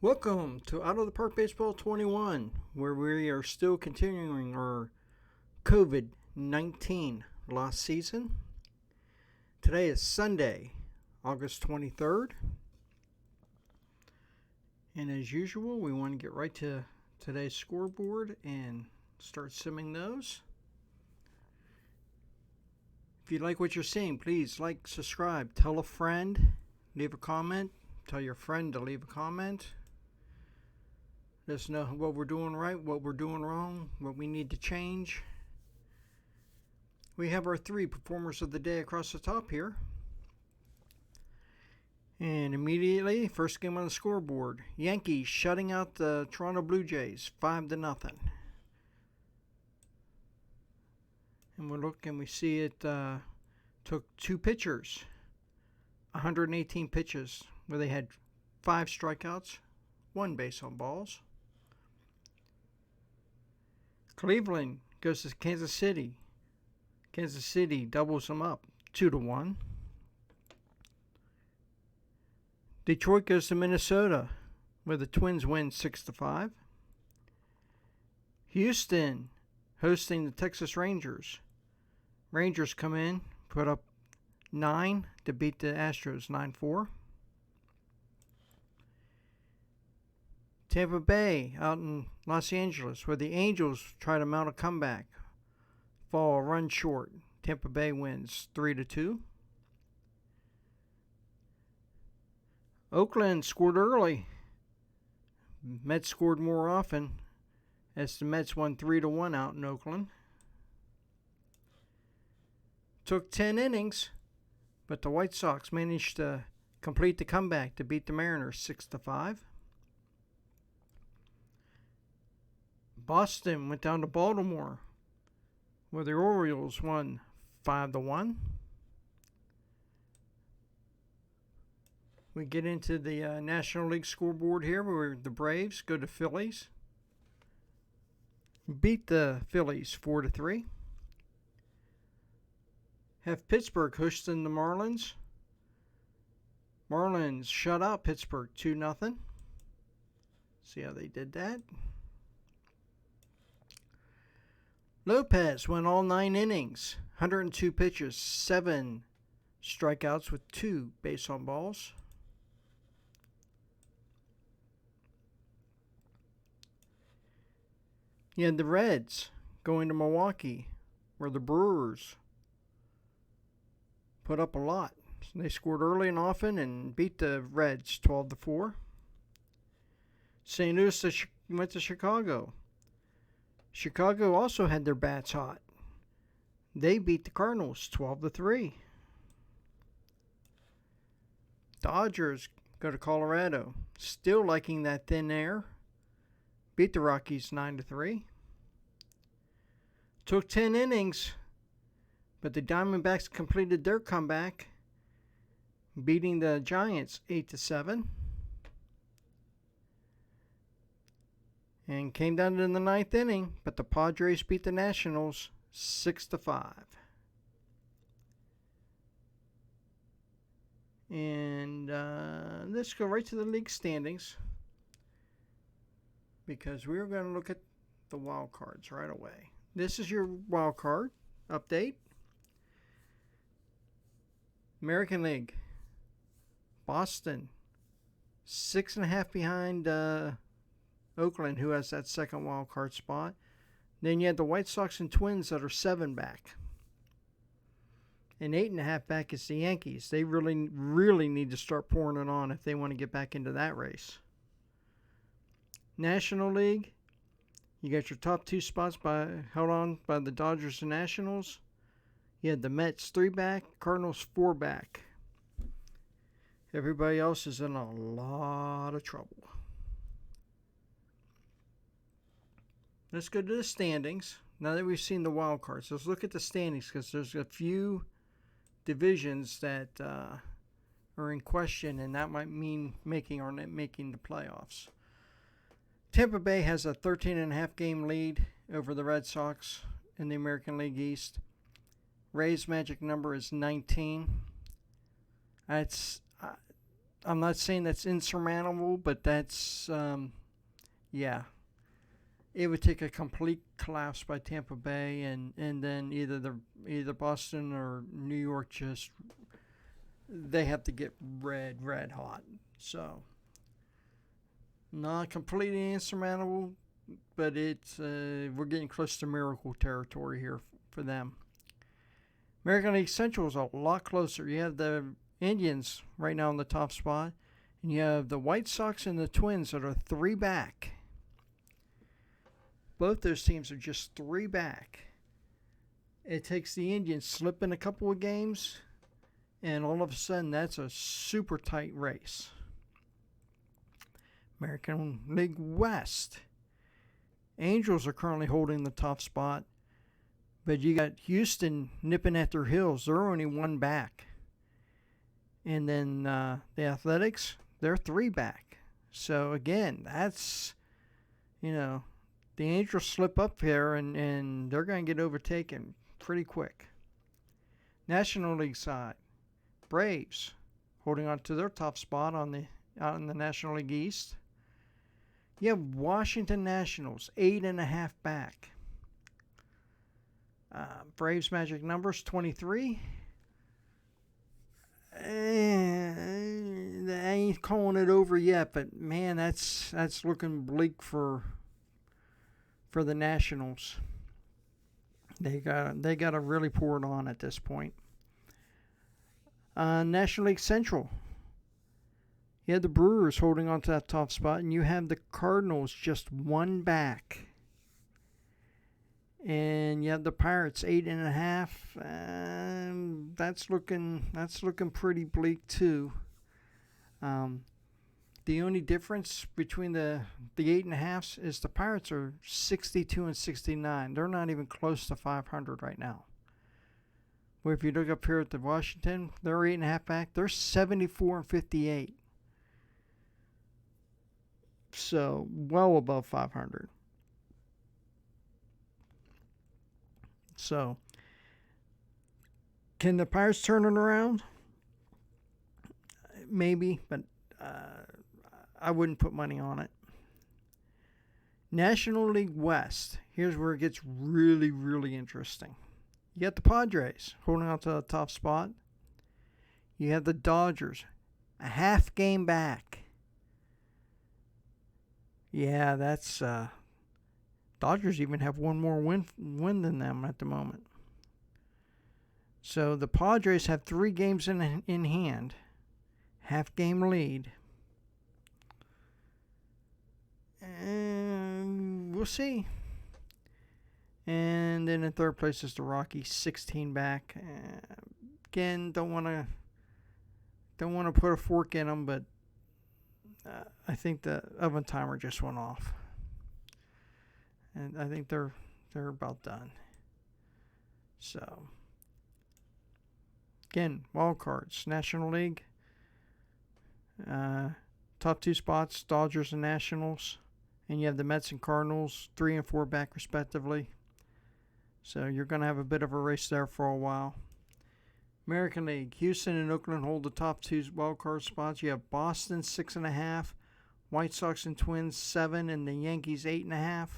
Welcome to Out of the Park Baseball 21, where we are still continuing our COVID 19 lost season. Today is Sunday, August 23rd. And as usual, we want to get right to today's scoreboard and start simming those. If you like what you're seeing, please like, subscribe, tell a friend, leave a comment, tell your friend to leave a comment. Let us know what we're doing right, what we're doing wrong, what we need to change. We have our three performers of the day across the top here. And immediately, first game on the scoreboard, Yankees shutting out the Toronto Blue Jays 5-0. And we look and we see it took two pitchers, 118 pitches, where they had 5 strikeouts, 1 base on balls. Cleveland goes to Kansas City. Kansas City doubles them up 2-1. Detroit goes to Minnesota, where the Twins win 6-5. Houston hosting the Texas Rangers. Rangers come in, put up 9 to beat the Astros 9-4. Tampa Bay out in Los Angeles, where the Angels try to mount a comeback, fall a run short. Tampa Bay wins 3-2. Oakland scored early. Mets scored more often, as the Mets won 3-1 out in Oakland. Took 10 innings, but the White Sox managed to complete the comeback to beat the Mariners 6-5. Boston went down to Baltimore, where the Orioles won 5-1. We get into the National League scoreboard here, where the Braves go to Phillies, beat the Phillies 4-3. Have Pittsburgh hosting the Marlins. Marlins shut out Pittsburgh 2-0. See how they did that. Lopez went all 9 innings, 102 pitches, 7 strikeouts with 2 base on balls. You had the Reds going to Milwaukee, where the Brewers put up a lot. They scored early and often and beat the Reds 12-4. St. Louis went to Chicago. Chicago also had their bats hot. They beat the Cardinals 12-3. Dodgers go to Colorado, still liking that thin air. Beat the Rockies 9-3. Took 10 innings, but the Diamondbacks completed their comeback, beating the Giants 8-7. And came down to the 9th inning, but the Padres beat the Nationals 6-5. And let's go right to the league standings, because we're going to look at the wild cards right away. This is your wild card update. American League, Boston, 6.5 behind Oakland, who has that second wild card spot. Then you had the White Sox and Twins that are 7 back. And 8.5 back is the Yankees. They really need to start pouring it on if they want to get back into that race. National League, you got your top 2 spots held on by the Dodgers and Nationals. You had the Mets 3 back, Cardinals 4 back. Everybody else is in a lot of trouble. Let's go to the standings. Now that we've seen the wild cards, let's look at the standings, because there's a few divisions that are in question, and that might mean making or not making the playoffs. Tampa Bay has a 13.5 game lead over the Red Sox in the American League East. Rays' magic number is 19. I'm not saying that's insurmountable, but that's yeah. It would take a complete collapse by Tampa Bay, and then either Boston or New York just they have to get red hot. So not completely insurmountable, but it's we're getting close to miracle territory here for them. American League Central is a lot closer. You have the Indians right now in the top spot, and you have the White Sox and the Twins that are 3 back. Both those teams are just 3 back. It takes the Indians slipping a couple of games, and all of a sudden that's a super tight race. American League West. Angels are currently holding the top spot, but you got Houston nipping at their heels. They're only 1 back. And then the Athletics, they're 3 back. So again, that's, the Angels slip up here and they're going to get overtaken pretty quick. National League side, Braves holding on to their top spot out in the National League East. You have Washington Nationals, 8.5 back. Braves magic numbers 23. I ain't calling it over yet, but man, that's looking bleak for the Nationals. They gotta really pour it on at this point. National League Central. You have the Brewers holding on to that top spot, and you have the Cardinals just 1 back. And you have the Pirates 8.5. That's looking pretty bleak too. The only difference between the 8.5s is the Pirates are 62 and 69. They're not even close to 500 right now. Where if you look up here at the Washington, they're 8.5 back. They're 74 and 58. So well above 500. So, can the Pirates turn it around? Maybe, but I wouldn't put money on it. National League West. Here's where it gets really, really interesting. You got the Padres holding on to the top spot. You have the Dodgers, a half game back. Yeah, that's... Dodgers even have one more win than them at the moment. So the Padres have 3 games in hand. Half game lead. And we'll see. And then in third place is the Rockies, 16 back. Again, don't want to put a fork in them, but I think the oven timer just went off. And I think they're about done. So, again, wild cards, National League. Top 2 spots, Dodgers and Nationals. And you have the Mets and Cardinals, 3 and 4 back respectively. So you're going to have a bit of a race there for a while. American League, Houston and Oakland hold the top 2 wild card spots. You have Boston, 6.5. White Sox and Twins, 7. And the Yankees, 8.5.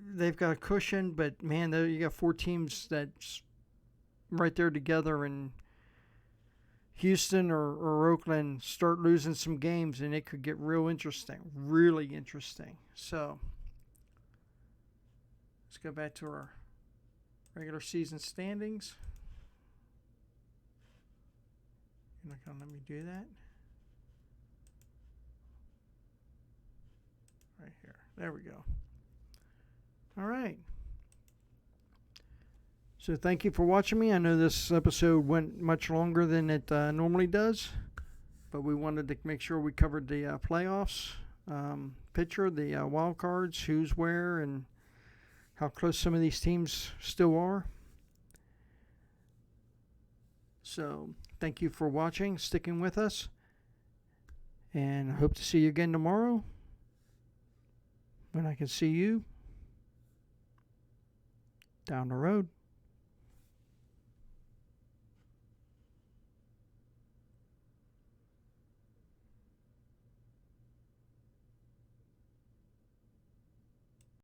They've got a cushion, but man, you got 4 teams that's right there together, and Houston or Oakland start losing some games, and it could get really interesting. So let's go back to our regular season standings. You're not going to let me do that? Right here. There we go. All right. So thank you for watching me. I know this episode went much longer than it normally does, but we wanted to make sure we covered the playoffs picture, the wild cards, who's where, and how close some of these teams still are. So thank you for watching, sticking with us, and I hope to see you again tomorrow when I can see you down the road.